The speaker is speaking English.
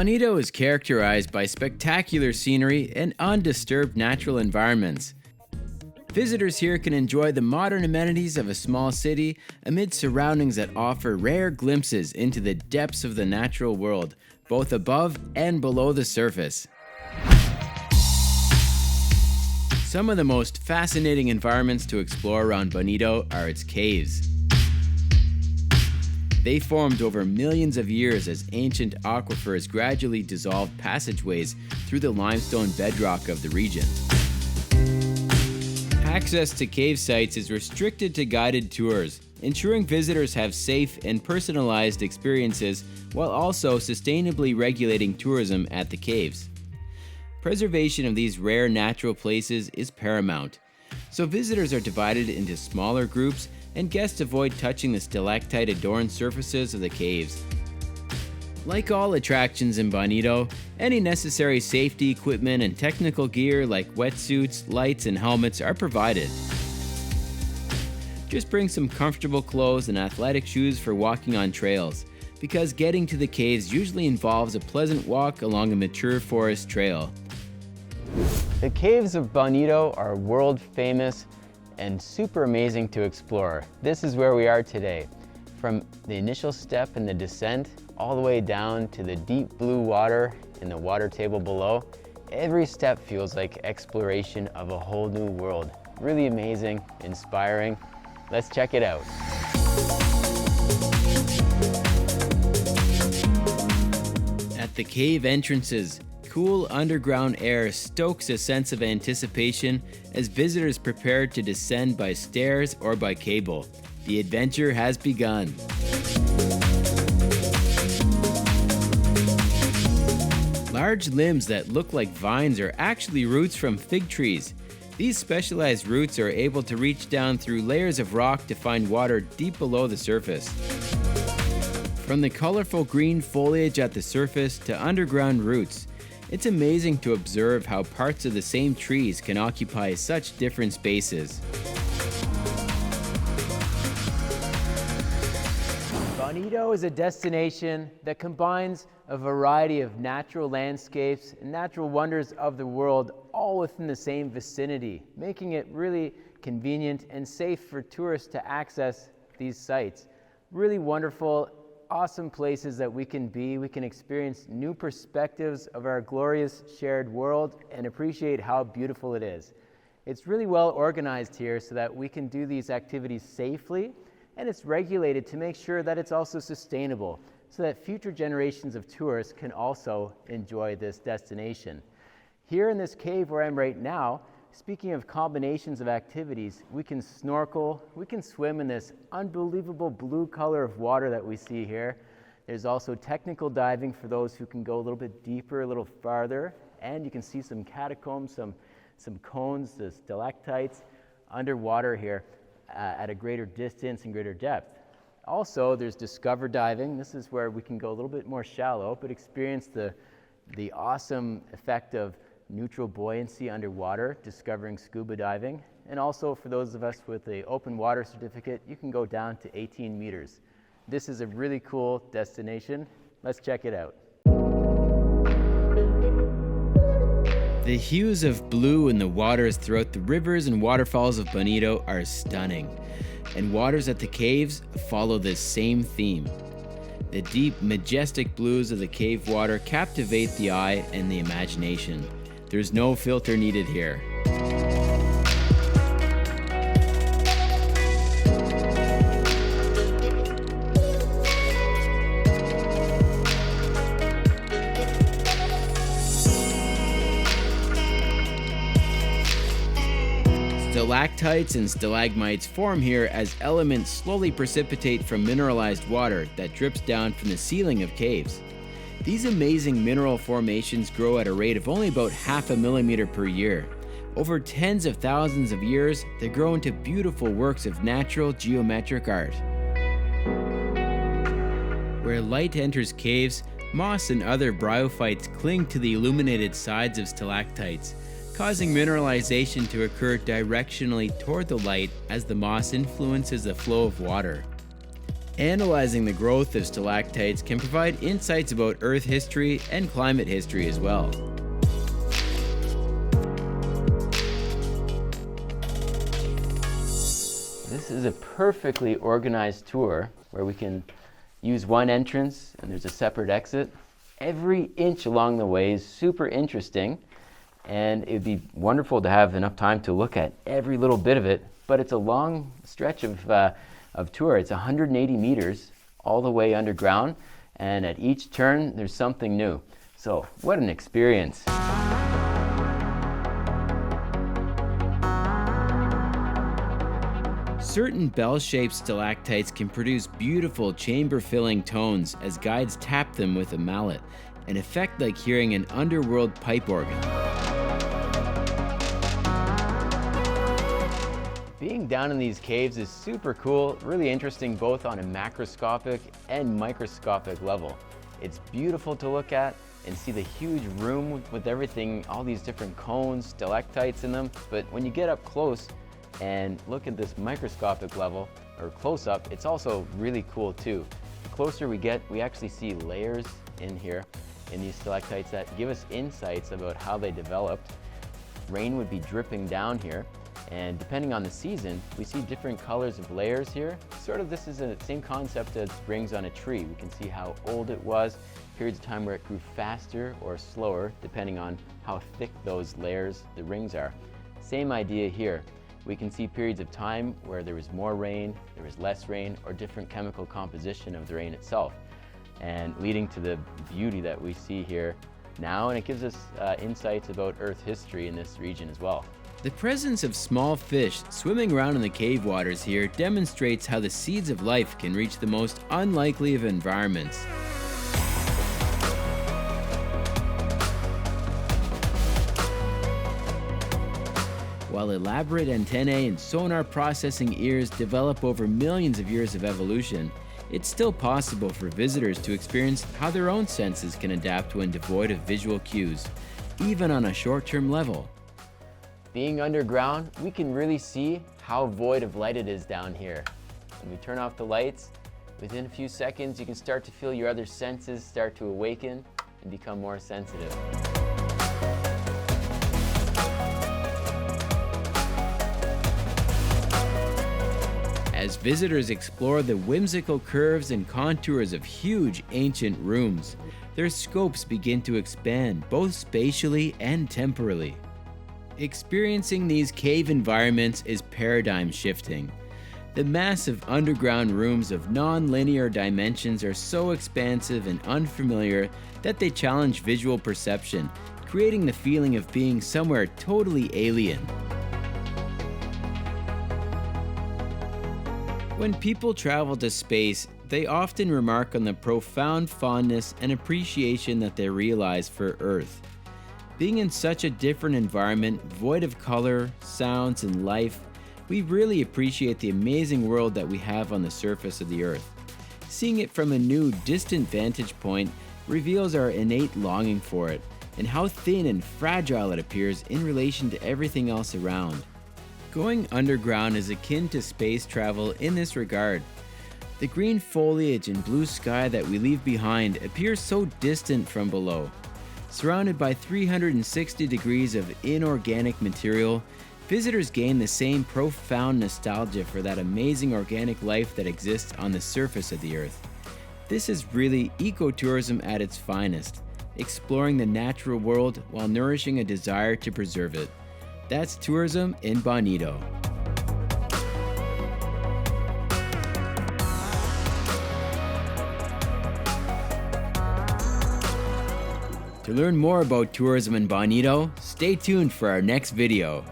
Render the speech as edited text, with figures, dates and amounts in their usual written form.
Bonito is characterized by spectacular scenery and undisturbed natural environments. Visitors here can enjoy the modern amenities of a small city amid surroundings that offer rare glimpses into the depths of the natural world, both above and below the surface. Some of the most fascinating environments to explore around Bonito are its caves. They formed over millions of years as ancient aquifers gradually dissolved passageways through the limestone bedrock of the region. Access to cave sites is restricted to guided tours, ensuring visitors have safe and personalized experiences while also sustainably regulating tourism at the caves. Preservation of these rare natural places is paramount, so visitors are divided into smaller groups and guests avoid touching the stalactite-adorned surfaces of the caves. Like all attractions in Bonito, any necessary safety equipment and technical gear like wetsuits, lights, and helmets are provided. Just bring some comfortable clothes and athletic shoes for walking on trails, because getting to the caves usually involves a pleasant walk along a mature forest trail. The caves of Bonito are world famous and super amazing to explore. This is where we are today. From the initial step in the descent all the way down to the deep blue water in the water table below, every step feels like exploration of a whole new world. Really amazing, inspiring. Let's check it out. At the cave entrances, cool underground air stokes a sense of anticipation as visitors prepare to descend by stairs or by cable. The adventure has begun. Large limbs that look like vines are actually roots from fig trees. These specialized roots are able to reach down through layers of rock to find water deep below the surface. From the colorful green foliage at the surface to underground roots, it's amazing to observe how parts of the same trees can occupy such different spaces. Bonito is a destination that combines a variety of natural landscapes and natural wonders of the world all within the same vicinity, making it really convenient and safe for tourists to access these sites. Really wonderful, awesome places that we can be. We can experience new perspectives of our glorious shared world and appreciate how beautiful it is. It's really well organized here so that we can do these activities safely, and it's regulated to make sure that it's also sustainable so that future generations of tourists can also enjoy this destination. Here in this cave where I'm right now, speaking of combinations of activities, we can snorkel, we can swim in this unbelievable blue color of water that we see here. There's also technical diving for those who can go a little bit deeper, a little farther, and you can see some catacombs, some cones, the stalactites underwater here at a greater distance and greater depth. Also, there's discover diving. This is where we can go a little bit more shallow, but experience the awesome effect of neutral buoyancy underwater, discovering scuba diving. And also for those of us with the open water certificate, you can go down to 18 meters. This is a really cool destination. Let's check it out. The hues of blue in the waters throughout the rivers and waterfalls of Bonito are stunning, and waters at the caves follow this same theme. The deep, majestic blues of the cave water captivate the eye and the imagination. There's no filter needed here. Stalactites and stalagmites form here as elements slowly precipitate from mineralized water that drips down from the ceiling of caves. These amazing mineral formations grow at a rate of only about 0.5 millimeter per year. Over tens of thousands of years, they grow into beautiful works of natural geometric art. Where light enters caves, moss and other bryophytes cling to the illuminated sides of stalactites, causing mineralization to occur directionally toward the light as the moss influences the flow of water. Analyzing the growth of stalactites can provide insights about Earth history and climate history as well. This is a perfectly organized tour where we can use one entrance and there's a separate exit. Every inch along the way is super interesting, and it'd be wonderful to have enough time to look at every little bit of it, but it's a long stretch of tour. It's 180 meters all the way underground, and at each turn there's something new. So what an experience. Certain bell-shaped stalactites can produce beautiful chamber-filling tones as guides tap them with a mallet, an effect like hearing an underworld pipe organ. Being down in these caves is super cool, really interesting both on a macroscopic and microscopic level. It's beautiful to look at and see the huge room with everything, all these different cones, stalactites in them, but when you get up close and look at this microscopic level, or close up, it's also really cool too. The closer we get, we actually see layers in here, in these stalactites that give us insights about how they developed. Rain would be dripping down here, and depending on the season, we see different colors of layers here. Sort of this is the same concept as rings on a tree. We can see how old it was, periods of time where it grew faster or slower, depending on how thick those layers, the rings are. Same idea here. We can see periods of time where there was more rain, there was less rain, or different chemical composition of the rain itself, and leading to the beauty that we see here now, and it gives us insights about Earth history in this region as well. The presence of small fish swimming around in the cave waters here demonstrates how the seeds of life can reach the most unlikely of environments. While elaborate antennae and sonar processing ears develop over millions of years of evolution, it's still possible for visitors to experience how their own senses can adapt when devoid of visual cues, even on a short-term level. Being underground, we can really see how void of light it is down here. When we turn off the lights, within a few seconds you can start to feel your other senses start to awaken and become more sensitive. As visitors explore the whimsical curves and contours of huge ancient rooms, their scopes begin to expand both spatially and temporally. Experiencing these cave environments is paradigm shifting. The massive underground rooms of non-linear dimensions are so expansive and unfamiliar that they challenge visual perception, creating the feeling of being somewhere totally alien. When people travel to space, they often remark on the profound fondness and appreciation that they realize for Earth. Being in such a different environment, void of color, sounds, and life, we really appreciate the amazing world that we have on the surface of the Earth. Seeing it from a new, distant vantage point reveals our innate longing for it, and how thin and fragile it appears in relation to everything else around. Going underground is akin to space travel in this regard. The green foliage and blue sky that we leave behind appears so distant from below. Surrounded by 360 degrees of inorganic material, visitors gain the same profound nostalgia for that amazing organic life that exists on the surface of the Earth. This is really ecotourism at its finest, exploring the natural world while nourishing a desire to preserve it. That's tourism in Bonito. To learn more about tourism in Bonito, stay tuned for our next video.